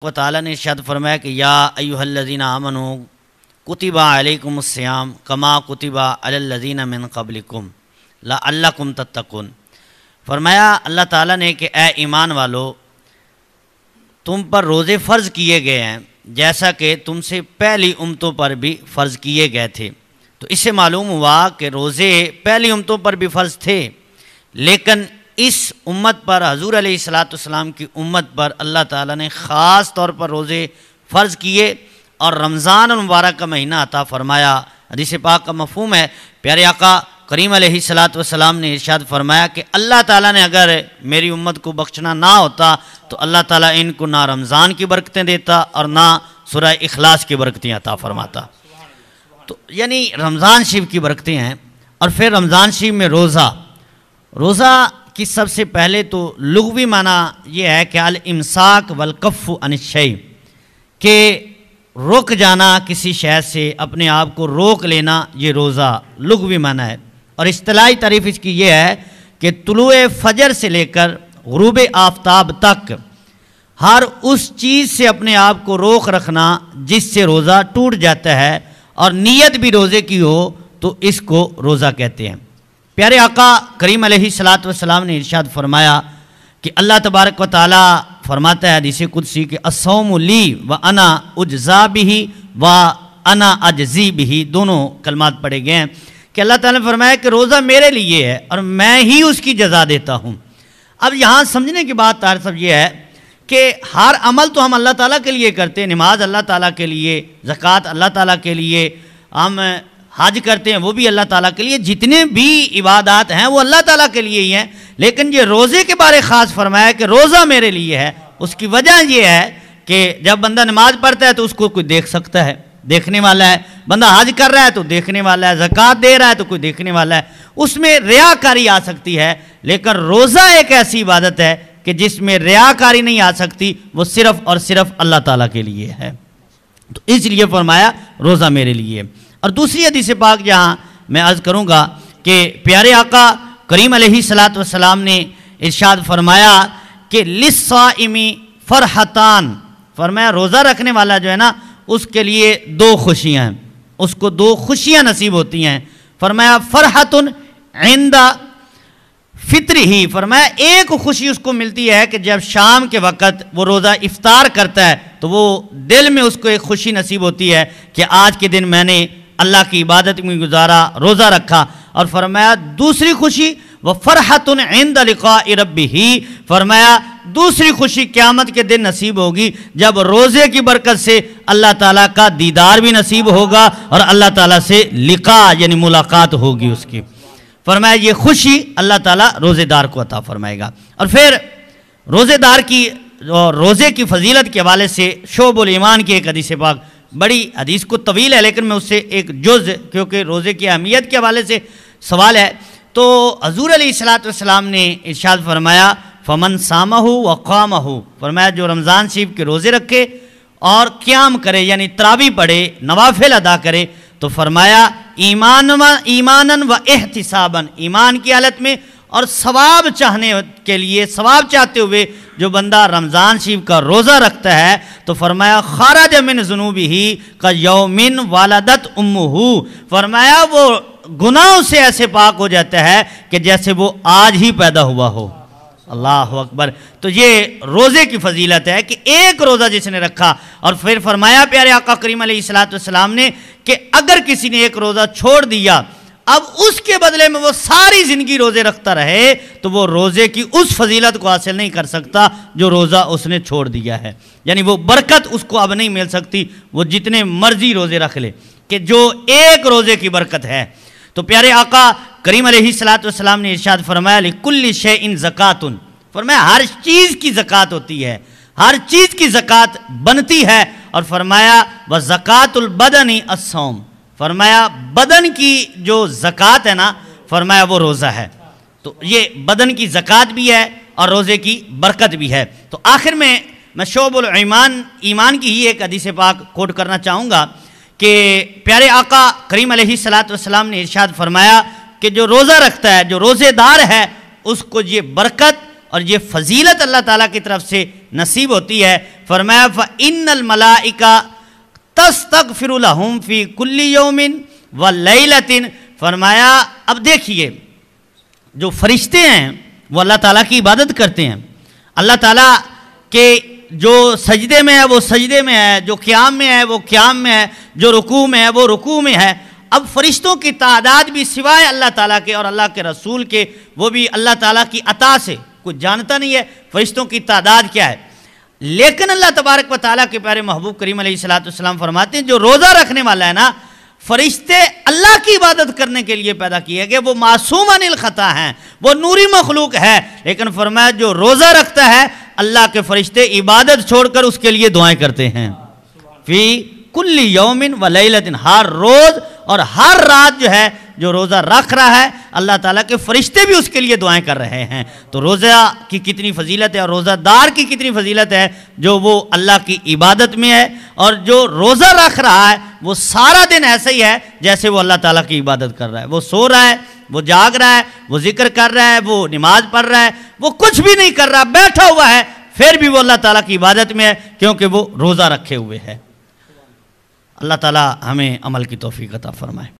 و تعالیٰ نے ارشاد فرمایا کہ یا ایھا الذین آمنوا کتب علیکم الصیام کما کتب علی الذین من قبلکم لعلکم تتقون۔ فرمایا اللہ تعالیٰ نے کہ اے ایمان والو، تم پر روزے فرض کیے گئے ہیں جیسا کہ تم سے پہلی امتوں پر بھی فرض کیے گئے تھے۔ تو اس سے معلوم ہوا کہ روزے پہلی امتوں پر بھی فرض تھے، لیکن اس امت پر، حضور علیہ السلام کی امت پر اللہ تعالیٰ نے خاص طور پر روزے فرض کیے اور رمضان المبارک کا مہینہ عطا فرمایا۔ حدیث پاک کا مفہوم ہے، پیارے آقا کریم علیہ السلام نے ارشاد فرمایا کہ اللہ تعالیٰ نے اگر میری امت کو بخشنا نہ ہوتا تو اللہ تعالیٰ ان کو نہ رمضان کی برکتیں دیتا اور نہ سورہ اخلاص کی برکتیں عطا فرماتا۔ تو یعنی رمضان شریف کی برکتیں ہیں۔ اور پھر رمضان شریف میں روزہ کی سب سے پہلے تو لغوی معنی یہ ہے کہ الامساک والکف عن الشیء، کہ رک جانا کسی شے سے، اپنے آپ کو روک لینا، یہ روزہ لغوی معنی ہے۔ اور اصطلاحی تعریف اس کی یہ ہے کہ طلوع فجر سے لے کر غروب آفتاب تک ہر اس چیز سے اپنے آپ کو روک رکھنا جس سے روزہ ٹوٹ جاتا ہے، اور نیت بھی روزے کی ہو تو اس کو روزہ کہتے ہیں۔ پیارے آقا کریم علیہ السلام نے ارشاد فرمایا کہ اللہ تبارک و تعالی فرماتا ہے حدیث قدسی کہ الصوم لی وانا اجزا بہ وانا اجزی بہ، دونوں کلمات پڑھے گئے ہیں کہ اللہ تعالیٰ نے فرمایا کہ روزہ میرے لیے ہے اور میں ہی اس کی جزا دیتا ہوں۔ اب یہاں سمجھنے کی بات طاہر صاحب یہ ہے کہ ہر عمل تو ہم اللہ تعالیٰ کے لیے کرتے ہیں، نماز اللہ تعالیٰ کے لیے، زکوٰۃ اللہ تعالیٰ کے لیے، ہم حج کرتے ہیں وہ بھی اللہ تعالیٰ کے لیے، جتنے بھی عبادات ہیں وہ اللہ تعالیٰ کے لیے ہی ہیں، لیکن یہ روزے کے بارے خاص فرمایا کہ روزہ میرے لیے ہے۔ اس کی وجہ یہ ہے کہ جب بندہ نماز پڑھتا ہے تو اس کو کوئی دیکھ سکتا ہے، دیکھنے والا ہے، بندہ حج کر رہا ہے تو دیکھنے والا ہے، زکوٰۃ دے رہا ہے تو کوئی دیکھنے والا ہے، اس میں ریاکاری آ سکتی ہے، لیکن روزہ ایک ایسی عبادت ہے کہ جس میں ریاکاری نہیں آ سکتی، وہ صرف اور صرف اللہ تعالیٰ کے لیے ہے، تو اس لیے فرمایا روزہ میرے لیے۔ اور دوسری حدیث پاک جہاں میں عرض کروں گا کہ پیارے آقا کریم علیہ السلام نے ارشاد فرمایا کہ للصائم فرحتان، فرمایا روزہ رکھنے والا جو ہے نا اس کے لیے دو خوشیاں ہیں، اس کو دو خوشیاں نصیب ہوتی ہیں۔ فرمایا فرحت عند فطرہ، فرمایا ایک خوشی اس کو ملتی ہے کہ جب شام کے وقت وہ روزہ افطار کرتا ہے تو وہ دل میں اس کو ایک خوشی نصیب ہوتی ہے کہ آج کے دن میں نے اللہ کی عبادت میں گزارا، روزہ رکھا۔ اور فرمایا دوسری خوشی وفرحۃ عند لقاء ربہ، فرمایا دوسری خوشی قیامت کے دن نصیب ہوگی جب روزے کی برکت سے اللہ تعالیٰ کا دیدار بھی نصیب ہوگا اور اللہ تعالیٰ سے لقاء یعنی ملاقات ہوگی اس کی۔ فرمایا یہ خوشی اللہ تعالیٰ روزے دار کو عطا فرمائے گا۔ اور پھر روزے دار کی روزے کی فضیلت کے حوالے سے شعب الایمان کی ایک حدیث پاک، بڑی حدیث کو طویل ہے لیکن میں اس سے ایک جز، کیونکہ روزے کی اہمیت کے حوالے سے سوال ہے، تو حضور علیہ السلام نے ارشاد فرمایا فمن صامہ وقامہ، فرمایا جو رمضان شریف کے روزے رکھے اور قیام کرے یعنی تراویح پڑھے، نوافل ادا کرے، تو فرمایا ایماناً و احتساباً، ایمان کی حالت میں اور ثواب چاہنے کے لیے، ثواب چاہتے ہوئے جو بندہ رمضان شریف کا روزہ رکھتا ہے تو فرمایا خرج من ذنوبہ کیوم ولدت امہ، فرمایا وہ گناہوں سے ایسے پاک ہو جاتا ہے کہ جیسے وہ آج ہی پیدا ہوا ہو۔ اللہ اکبر۔ تو یہ روزے کی فضیلت ہے کہ ایک روزہ جس نے رکھا، اور پھر فرمایا پیارے آقا کریم علیہ السلام نے کہ اگر کسی نے ایک روزہ چھوڑ دیا، اب اس کے بدلے میں وہ ساری زندگی روزے رکھتا رہے تو وہ روزے کی اس فضیلت کو حاصل نہیں کر سکتا جو روزہ اس نے چھوڑ دیا ہے، یعنی وہ برکت اس کو اب نہیں مل سکتی، وہ جتنے مرضی روزے رکھ لے، کہ جو ایک روزے کی برکت ہے۔ تو پیارے آقا کریم علیہ السلام نے ارشاد فرمایا لکل شیء زکاۃ، فرمایا ہر چیز کی زکوٰۃ ہوتی ہے، ہر چیز کی زکوٰۃ بنتی ہے، اور فرمایا وزکاۃ البدن الصوم، فرمایا بدن کی جو زکوٰۃ ہے نا، فرمایا وہ روزہ ہے۔ تو یہ بدن کی زکوٰۃ بھی ہے اور روزے کی برکت بھی ہے۔ تو آخر میں شعب الایمان کی ہی ایک حدیث پاک کوٹ کرنا چاہوں گا کہ پیارے آقا کریم علیہ السلام نے ارشاد فرمایا کہ جو روزہ رکھتا ہے، جو روزے دار ہے، اس کو یہ برکت اور یہ فضیلت اللہ تعالیٰ کی طرف سے نصیب ہوتی ہے. فرمایا فَإِنَّ الْمَلَائِكَةَ تَسْتَغْفِرُ لَهُمْ فِي كُلِّ يَوْمٍ وَلَيْلَةٍ. فرمایا اب دیکھیے جو فرشتے ہیں وہ اللہ تعالیٰ کی عبادت کرتے ہیں, اللہ تعالیٰ کے جو سجدے میں ہے وہ سجدے میں ہے, جو قیام میں ہے وہ قیام میں ہے, جو رکوع میں ہے وہ رکوع میں ہے. اب فرشتوں کی تعداد بھی سوائے اللہ تعالیٰ کے اور اللہ کے رسول کے, وہ بھی اللہ تعالیٰ کی عطا سے کچھ جانتا نہیں ہے فرشتوں کی تعداد کیا ہے. لیکن اللہ تبارک و تعالیٰ کے پیارے محبوب کریم علیہ السلام فرماتے ہیں جو روزہ رکھنے والا ہے نا, فرشتے اللہ کی عبادت کرنے کے لیے پیدا کیے گئے, وہ معصوم عن الخطا ہیں, وہ نوری مخلوق ہے. لیکن فرمایا جو روزہ رکھتا ہے اللہ کے فرشتے عبادت چھوڑ کر اس کے لیے دعائیں کرتے ہیں. فی کل یوم و لیلۃ, ہر روز اور ہر رات جو ہے جو روزہ رکھ رہا ہے اللہ تعالیٰ کے فرشتے بھی اس کے لیے دعائیں کر رہے ہیں. تو روزہ کی کتنی فضیلت ہے اور روزہ دار کی کتنی فضیلت ہے جو وہ اللہ کی عبادت میں ہے, اور جو روزہ رکھ رہا ہے وہ سارا دن ایسا ہی ہے جیسے وہ اللہ تعالیٰ کی عبادت کر رہا ہے. وہ سو رہا ہے, وہ جاگ رہا ہے, وہ ذکر کر رہا ہے, وہ نماز پڑھ رہا ہے, وہ کچھ بھی نہیں کر رہا, بیٹھا ہوا ہے, پھر بھی وہ اللہ تعالیٰ کی عبادت میں ہے کیونکہ وہ روزہ رکھے ہوئے ہے. اللہ تعالیٰ ہمیں عمل کی توفیق عطا فرمائے.